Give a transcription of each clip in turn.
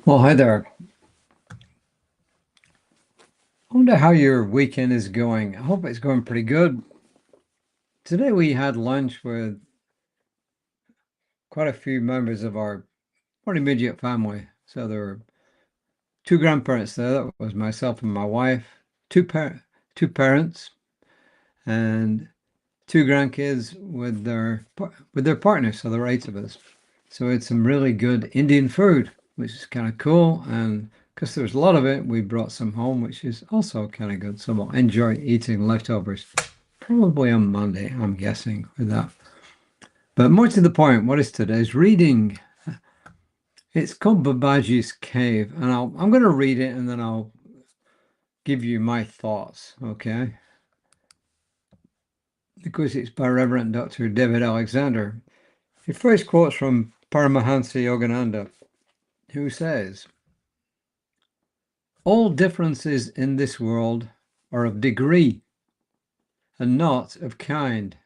Well, hi there. I wonder how your weekend is going. I hope it's going pretty good. Today we had lunch with quite a few members of our pretty immediate family. So there were two grandparents there. That was myself and my wife, two parents, and two grandkids with their partners. So there were eight of us. So we had some really good Indian food, which is kind of cool. And because there was a lot of it, we brought some home, which is also kind of good. So we'll enjoy eating leftovers. Probably on Monday, I'm guessing, with that. But more to the point, what is today's reading? It's called Babaji's Cave, and I'm going to read it and then I'll give you my thoughts, okay? Because it's by Rev Dr David Alexender. He first quotes from Paramahansa Yogananda, who says, "All differences in this world are of degree and not of kind,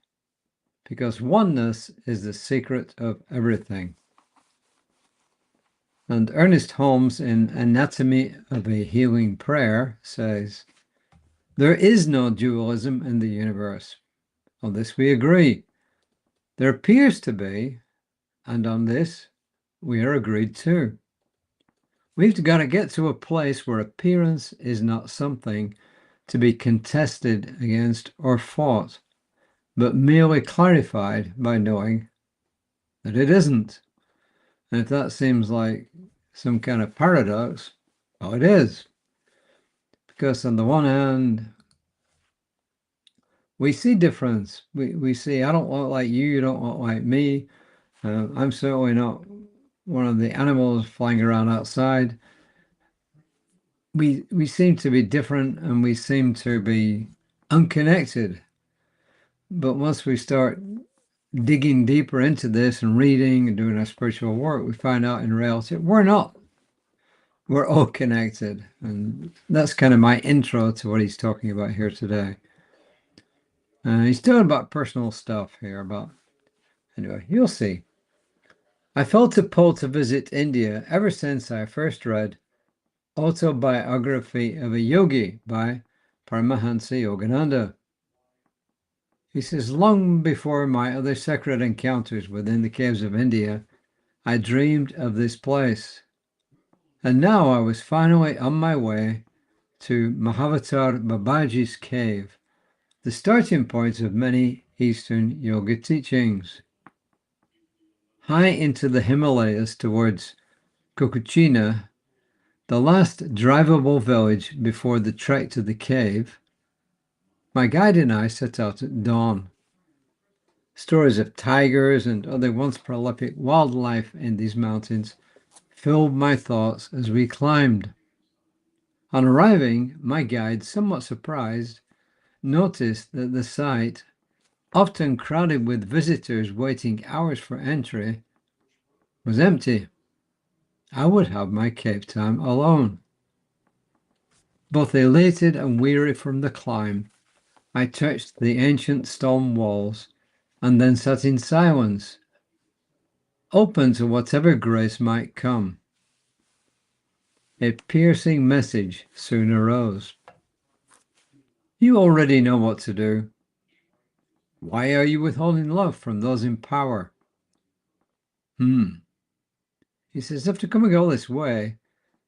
because oneness is the secret of everything." And Ernest Holmes, in Anatomy of a Healing Prayer, says, "There is no dualism in the universe. On this we agree. There appears to be, and on this we are agreed too. We've got to get to a place where appearance is not something to be contested against or fought, but merely clarified by knowing that it isn't." And if that seems like some kind of paradox, well, it is. Because on the one hand, we see difference. We see, I don't look like you don't look like me. I'm certainly not one of the animals flying around outside. We seem to be different and we seem to be unconnected. But once we start digging deeper into this and reading and doing our spiritual work, we find out in reality we're not. We're all connected. And that's kind of my intro to what he's talking about here today. He's talking about personal stuff here, anyway, you'll see. I felt a pull to visit India ever since I first read Autobiography of a Yogi by Paramahansa Yogananda. He says, long before my other sacred encounters within the caves of India, I dreamed of this place. And now I was finally on my way to Mahavatar Babaji's cave, the starting point of many Eastern yoga teachings. High into the Himalayas towards Kokuchina, the last drivable village before the trek to the cave, my guide and I set out at dawn. Stories of tigers and other once prolific wildlife in these mountains filled my thoughts as we climbed. On arriving, my guide, somewhat surprised, noticed that the site, often crowded with visitors waiting hours for entry, was empty. I would have my cave time alone. Both elated and weary from the climb, I touched the ancient stone walls and then sat in silence, open to whatever grace might come. A piercing message soon arose. You already know what to do. Why are you withholding love from those in power? He says, after coming all this way,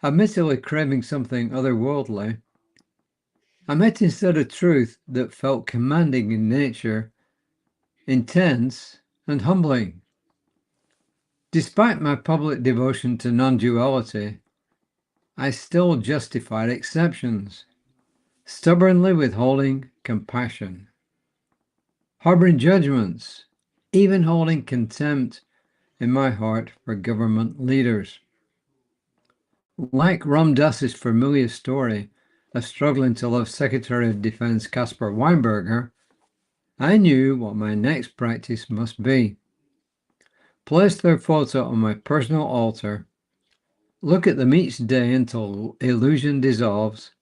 admittedly craving something otherworldly, I met instead a truth that felt commanding in nature, intense and humbling. Despite my public devotion to non-duality, I still justified exceptions, stubbornly withholding compassion, harboring judgments, even holding contempt in my heart for government leaders. Like Ram Dass's familiar story of struggling to love Secretary of Defense Caspar Weinberger, I knew what my next practice must be. Place their photo on my personal altar, look at them each day until illusion dissolves,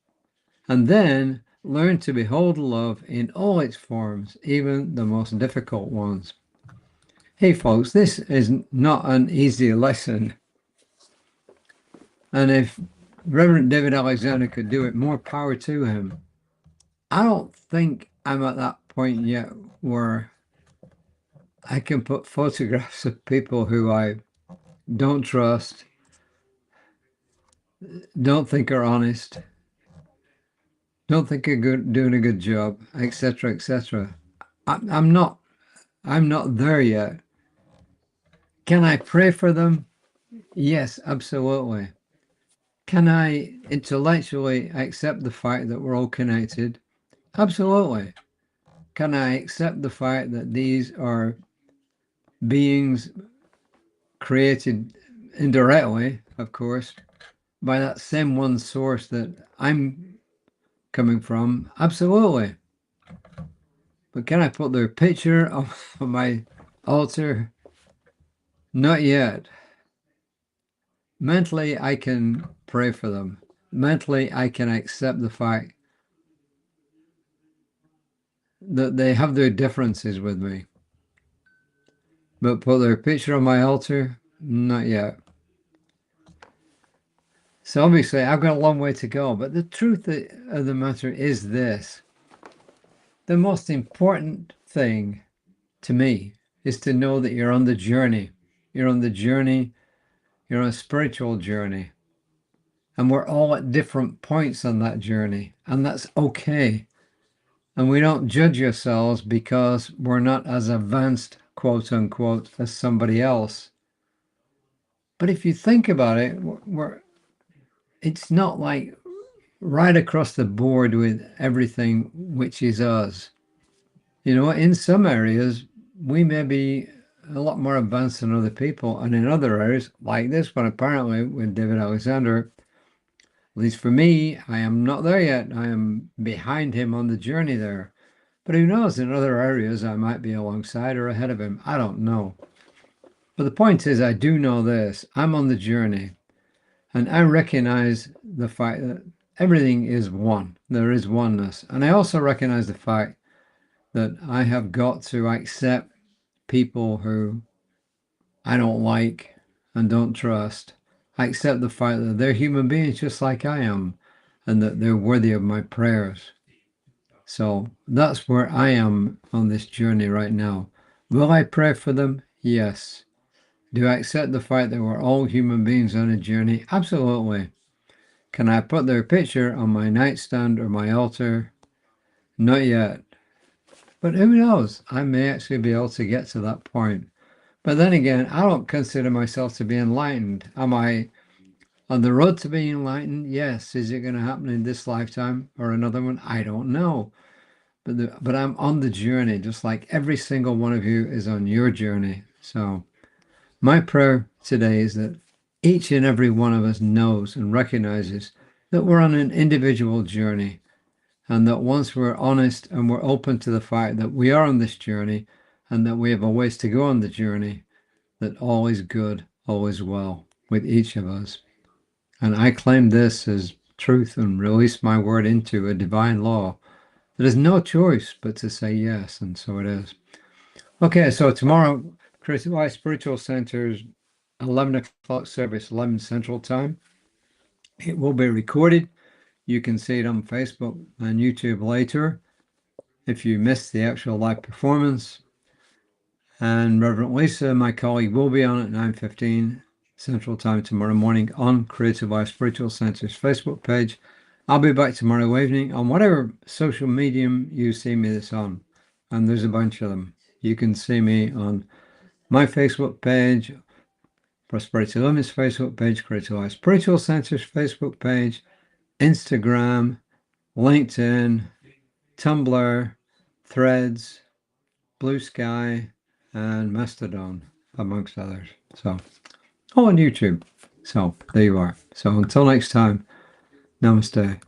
and then learn to behold love in all its forms, even the most difficult ones. Hey folks, this is not an easy lesson. And if Reverend David Alexender could do it, more power to him. I don't think I'm at that point yet where I can put photographs of people who I don't trust, don't think are honest, don't think are doing a good job, etc., etc. I'm not there yet. Can I pray for them? Yes, absolutely. Can I intellectually accept the fact that we're all connected? Absolutely. Can I accept the fact that these are beings created indirectly, of course, by that same one source that I'm coming from? Absolutely. But can I put their picture on my altar? Not yet. Mentally, I can pray for them. Mentally, I can accept the fact that they have their differences with me. But put their picture on my altar? Not yet. So obviously, I've got a long way to go. But the truth of the matter is this. The most important thing to me is to know that you're on the journey. You're on the journey. You're on a spiritual journey. And we're all at different points on that journey. And that's okay. And we don't judge ourselves because we're not as advanced, quote unquote, as somebody else. But if you think about it, it's not like right across the board with everything which is us. You know, in some areas, we may be a lot more advanced than other people. And in other areas, like this one, apparently, with David Alexender, at least for me, I am not there yet. I am behind him on the journey there. But who knows, in other areas, I might be alongside or ahead of him. I don't know. But the point is, I do know this. I'm on the journey. And I recognize the fact that everything is one. There is oneness. And I also recognize the fact that I have got to accept people who I don't like and don't trust. I accept the fact that they're human beings just like I am, and that they're worthy of my prayers. So that's where I am on this journey right now. Will I pray for them? Yes. Do I accept the fact that we're all human beings on a journey? Absolutely. Can I put their picture on my nightstand or my altar? Not yet. But who knows? I may actually be able to get to that point. But then again, I don't consider myself to be enlightened. Am I on the road to being enlightened? Yes. Is it going to happen in this lifetime or another one? I don't know. But I'm on the journey, just like every single one of you is on your journey. So my prayer today is that each and every one of us knows and recognizes that we're on an individual journey, and that once we're honest and we're open to the fact that we are on this journey and that we have a ways to go on the journey, that all is good, all is well with each of us. And I claim this as truth and release my word into a divine law. There's no choice but to say yes, and so it is. Okay, so tomorrow, Creative Life Spiritual Center's 11 o'clock service, 11 Central Time. It will be recorded. You can see it on Facebook and YouTube later if you missed the actual live performance. And Reverend Lisa, my colleague, will be on at 9:15 Central Time tomorrow morning on Creative Life Spiritual Center's Facebook page. I'll be back tomorrow evening on whatever social medium you see me this on. And there's a bunch of them. You can see me on my Facebook page, Prosperity Limit's Facebook page, Creative Life Spiritual Center's Facebook page, Instagram, LinkedIn, Tumblr, Threads, Blue Sky, and Mastodon, amongst others. So, on YouTube. So, there you are. So, until next time, namaste.